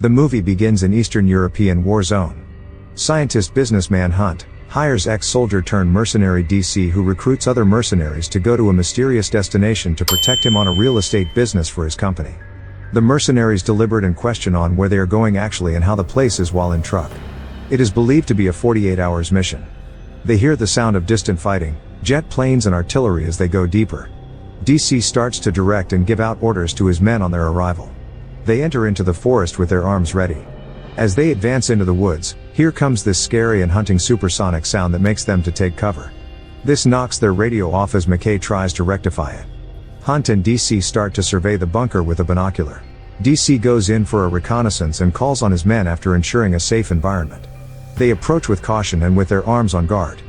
The movie begins in Eastern European war zone. Scientist businessman Hunt hires ex-soldier turned mercenary DC who recruits other mercenaries to go to a mysterious destination to protect him on a real estate business for his company. The mercenaries deliberate and question on where they are going actually and how the place is while in truck. It is believed to be a 48 hours mission. They hear the sound of distant fighting, jet planes and artillery as they go deeper. DC starts to direct and give out orders to his men on their arrival. They enter into the forest with their arms ready. As they advance into the woods, here comes this scary and hunting supersonic sound that makes them to take cover. This knocks their radio off as McKay tries to rectify it. Hunt and DC start to survey the bunker with a binocular. DC goes in for a reconnaissance and calls on his men after ensuring a safe environment. They approach with caution and with their arms on guard.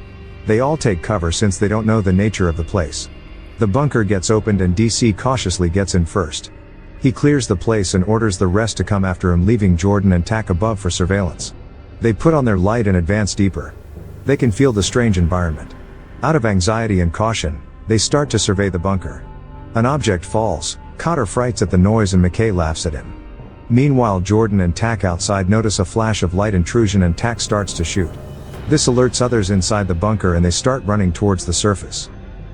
They all take cover since they don't know the nature of the place. The bunker gets opened and DC cautiously gets in first. He clears the place and orders the rest to come after him, leaving Jordan and Tack above for surveillance. They put on their light and advance deeper. They can feel the strange environment. Out of anxiety and caution, they start to survey the bunker. An object falls, Cotter frights at the noise and McKay laughs at him. Meanwhile Jordan and Tack outside notice a flash of light intrusion and Tack starts to shoot. This alerts others inside the bunker and they start running towards the surface.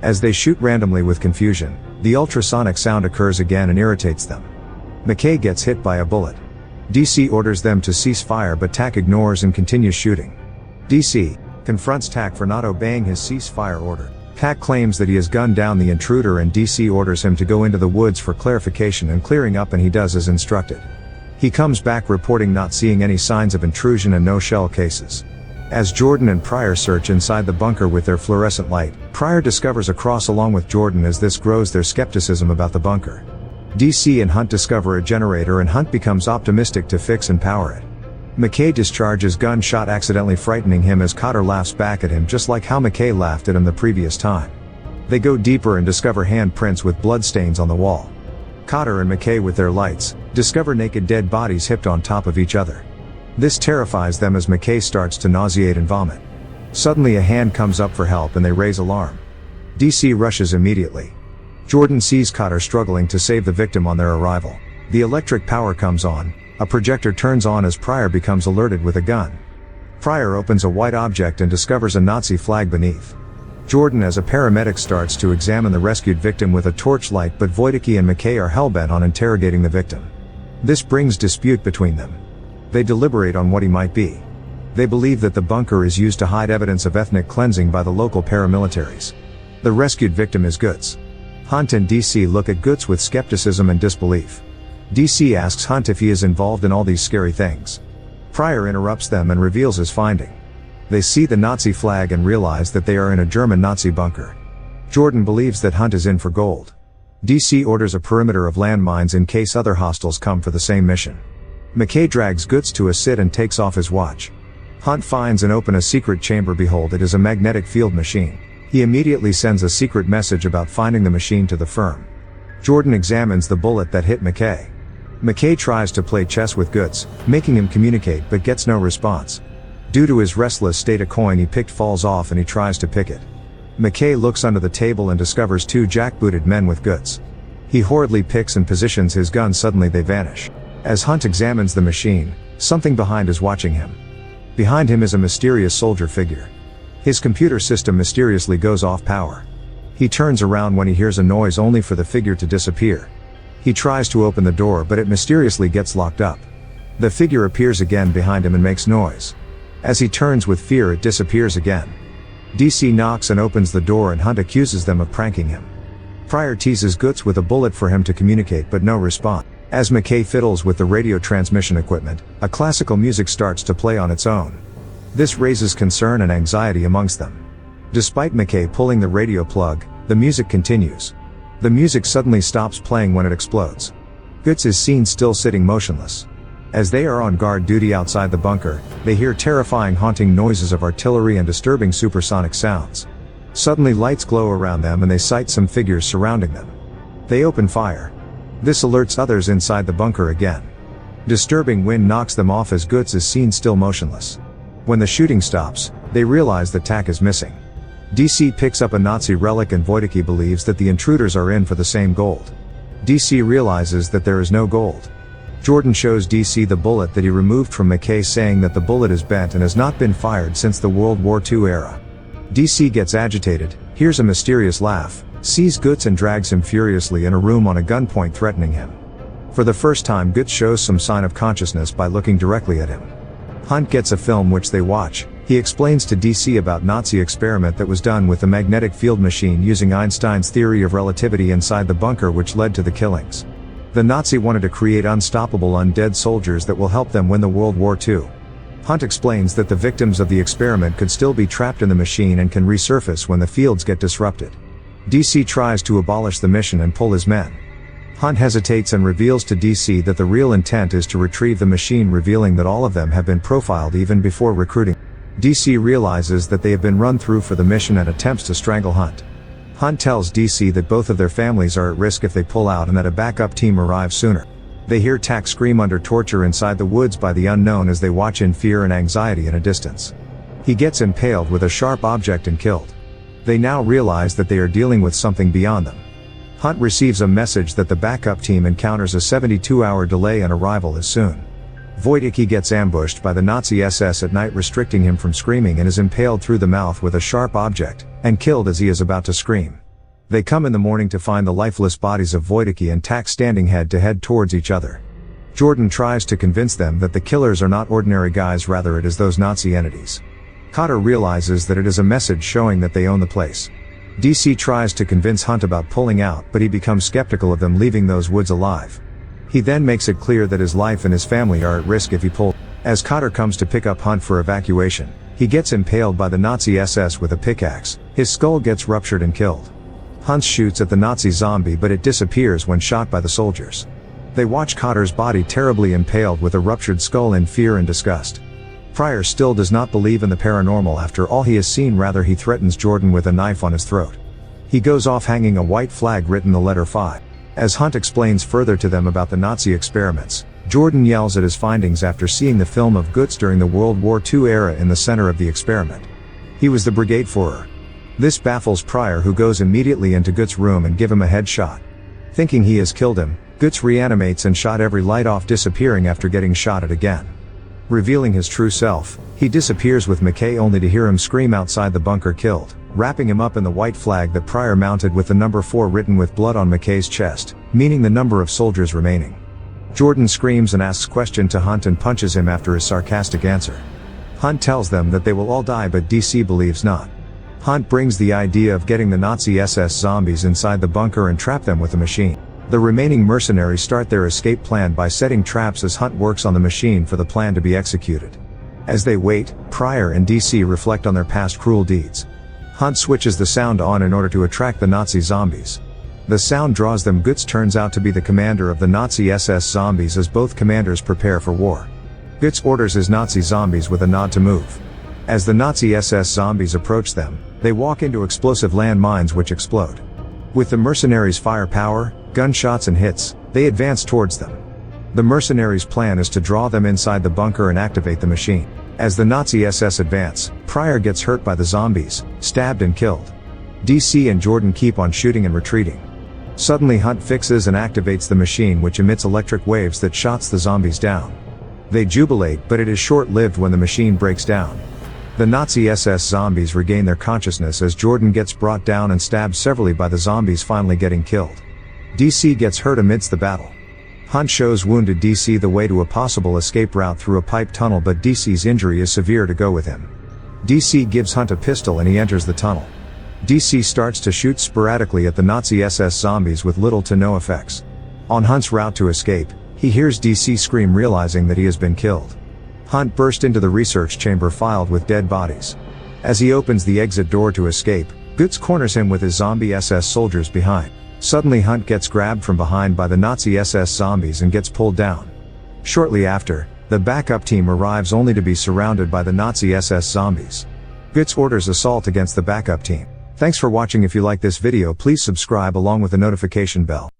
As they shoot randomly with confusion, the ultrasonic sound occurs again and irritates them. McKay gets hit by a bullet. DC orders them to cease fire but Tack ignores and continues shooting. DC confronts Tack for not obeying his ceasefire order. Tack claims that he has gunned down the intruder and DC orders him to go into the woods for clarification and clearing up, and he does as instructed. He comes back reporting not seeing any signs of intrusion and no shell cases. As Jordan and Pryor search inside the bunker with their fluorescent light, Pryor discovers a cross along with Jordan as this grows their skepticism about the bunker. DC and Hunt discover a generator and Hunt becomes optimistic to fix and power it. McKay discharges gunshot accidentally frightening him as Cotter laughs back at him just like how McKay laughed at him the previous time. They go deeper and discover handprints with bloodstains on the wall. Cotter and McKay with their lights discover naked dead bodies heaped on top of each other. This terrifies them as McKay starts to nauseate and vomit. Suddenly a hand comes up for help and they raise alarm. DC rushes immediately. Jordan sees Cotter struggling to save the victim on their arrival. The electric power comes on. A projector turns on as Pryor becomes alerted with a gun. Pryor opens a white object and discovers a Nazi flag beneath. Jordan as a paramedic starts to examine the rescued victim with a torchlight, but Wojtecki and McKay are hellbent on interrogating the victim. This brings dispute between them. They deliberate on what he might be. They believe that the bunker is used to hide evidence of ethnic cleansing by the local paramilitaries. The rescued victim is Goods. Hunt and DC look at Goods with skepticism and disbelief. DC asks Hunt if he is involved in all these scary things. Pryor interrupts them and reveals his finding. They see the Nazi flag and realize that they are in a German Nazi bunker. Jordan believes that Hunt is in for gold. DC orders a perimeter of landmines in case other hostiles come for the same mission. McKay drags Goods to a sit and takes off his watch. Hunt finds and opens a secret chamber. Behold, it is a magnetic field machine. He immediately sends a secret message about finding the machine to the firm. Jordan examines the bullet that hit McKay. McKay tries to play chess with Goods, making him communicate but gets no response. Due to his restless state, a coin he picked falls off and he tries to pick it. McKay looks under the table and discovers two jackbooted men with Goods. He hurriedly picks and positions his gun. Suddenly they vanish. As Hunt examines the machine, something behind is watching him. Behind him is a mysterious soldier figure. His computer system mysteriously goes off power. He turns around when he hears a noise only for the figure to disappear. He tries to open the door but it mysteriously gets locked up. The figure appears again behind him and makes noise. As he turns with fear, it disappears again. DC knocks and opens the door and Hunt accuses them of pranking him. Pryor teases Goods with a bullet for him to communicate but no response. As McKay fiddles with the radio transmission equipment, a classical music starts to play on its own. This raises concern and anxiety amongst them. Despite McKay pulling the radio plug, the music continues. The music suddenly stops playing when it explodes. Goods is seen still sitting motionless. As they are on guard duty outside the bunker, they hear terrifying haunting noises of artillery and disturbing supersonic sounds. Suddenly lights glow around them and they sight some figures surrounding them. They open fire. This alerts others inside the bunker again. Disturbing wind knocks them off as Goods is seen still motionless. When the shooting stops, they realize that Tack is missing. DC picks up a Nazi relic and Wojtecki believes that the intruders are in for the same gold. DC realizes that there is no gold. Jordan shows DC the bullet that he removed from McKay, saying that the bullet is bent and has not been fired since the World War II era. DC gets agitated, hears a mysterious laugh, sees Guts and drags him furiously in a room on a gunpoint, threatening him. For the first time, Guts shows some sign of consciousness by looking directly at him. Hunt gets a film which they watch. He explains to DC about Nazi experiment that was done with the magnetic field machine using Einstein's theory of relativity inside the bunker, which led to the killings. The Nazi wanted to create unstoppable undead soldiers that will help them win the World War II. Hunt explains that the victims of the experiment could still be trapped in the machine and can resurface when the fields get disrupted. DC tries to abolish the mission and pull his men. Hunt hesitates and reveals to DC that the real intent is to retrieve the machine, revealing that all of them have been profiled even before recruiting. DC realizes that they have been run through for the mission and attempts to strangle Hunt. Hunt tells DC that both of their families are at risk if they pull out and that a backup team arrives sooner. They hear Tak scream under torture inside the woods by the unknown as they watch in fear and anxiety in a distance. He gets impaled with a sharp object and killed. They now realize that they are dealing with something beyond them. Hunt receives a message that the backup team encounters a 72-hour delay and arrival is soon. Wojtecki gets ambushed by the Nazi SS at night, restricting him from screaming, and is impaled through the mouth with a sharp object, and killed as he is about to scream. They come in the morning to find the lifeless bodies of Wojtecki and Tak standing head to head towards each other. Jordan tries to convince them that the killers are not ordinary guys, rather it is those Nazi entities. Cotter realizes that it is a message showing that they own the place. DC tries to convince Hunt about pulling out, but he becomes skeptical of them leaving those woods alive. He then makes it clear that his life and his family are at risk if he pulls. As Cotter comes to pick up Hunt for evacuation, he gets impaled by the Nazi SS with a pickaxe. His skull gets ruptured and killed. Hunt shoots at the Nazi zombie, but it disappears when shot by the soldiers. They watch Cotter's body terribly impaled with a ruptured skull in fear and disgust. Pryor still does not believe in the paranormal after all he has seen, rather he threatens Jordan with a knife on his throat. He goes off hanging a white flag written the letter Phi. As Hunt explains further to them about the Nazi experiments, Jordan yells at his findings after seeing the film of Guts during the World War II era in the center of the experiment. He was the Brigade Führer. This baffles Pryor, who goes immediately into Guts' room and give him a headshot. Thinking he has killed him, Guts reanimates and shot every light off, disappearing after getting shot at again. Revealing his true self, he disappears with McKay, only to hear him scream outside the bunker, killed, wrapping him up in the white flag that Pryor mounted with the number 4 written with blood on McKay's chest, meaning the number of soldiers remaining. Jordan screams and asks question to Hunt and punches him after his sarcastic answer. Hunt tells them that they will all die, but DC believes not. Hunt brings the idea of getting the Nazi SS zombies inside the bunker and trap them with the machine. The remaining mercenaries start their escape plan by setting traps as Hunt works on the machine for the plan to be executed. As they wait, Pryor and DC reflect on their past cruel deeds. Hunt switches the sound on in order to attract the Nazi zombies. The sound draws them. Guts turns out to be the commander of the Nazi SS zombies as both commanders prepare for war. Guts orders his Nazi zombies with a nod to move. As the Nazi SS zombies approach them, they walk into explosive landmines which explode. With the mercenaries' firepower, gunshots and hits, they advance towards them. The mercenaries' plan is to draw them inside the bunker and activate the machine. As the Nazi SS advance, Pryor gets hurt by the zombies, stabbed and killed. DC and Jordan keep on shooting and retreating. Suddenly Hunt fixes and activates the machine, which emits electric waves that shots the zombies down. They jubilate, but it is short-lived when the machine breaks down. The Nazi SS zombies regain their consciousness as Jordan gets brought down and stabbed severely by the zombies, finally getting killed. DC gets hurt amidst the battle. Hunt shows wounded DC the way to a possible escape route through a pipe tunnel, but DC's injury is severe to go with him. DC gives Hunt a pistol and he enters the tunnel. DC starts to shoot sporadically at the Nazi SS zombies with little to no effects. On Hunt's route to escape, he hears DC scream, realizing that he has been killed. Hunt bursts into the research chamber filled with dead bodies. As he opens the exit door to escape, Guts corners him with his zombie SS soldiers behind. Suddenly Hunt gets grabbed from behind by the Nazi SS zombies and gets pulled down. Shortly after, the backup team arrives only to be surrounded by the Nazi SS zombies. Guts orders assault against the backup team. Thanks for watching. If you like this video, please subscribe along with the notification bell.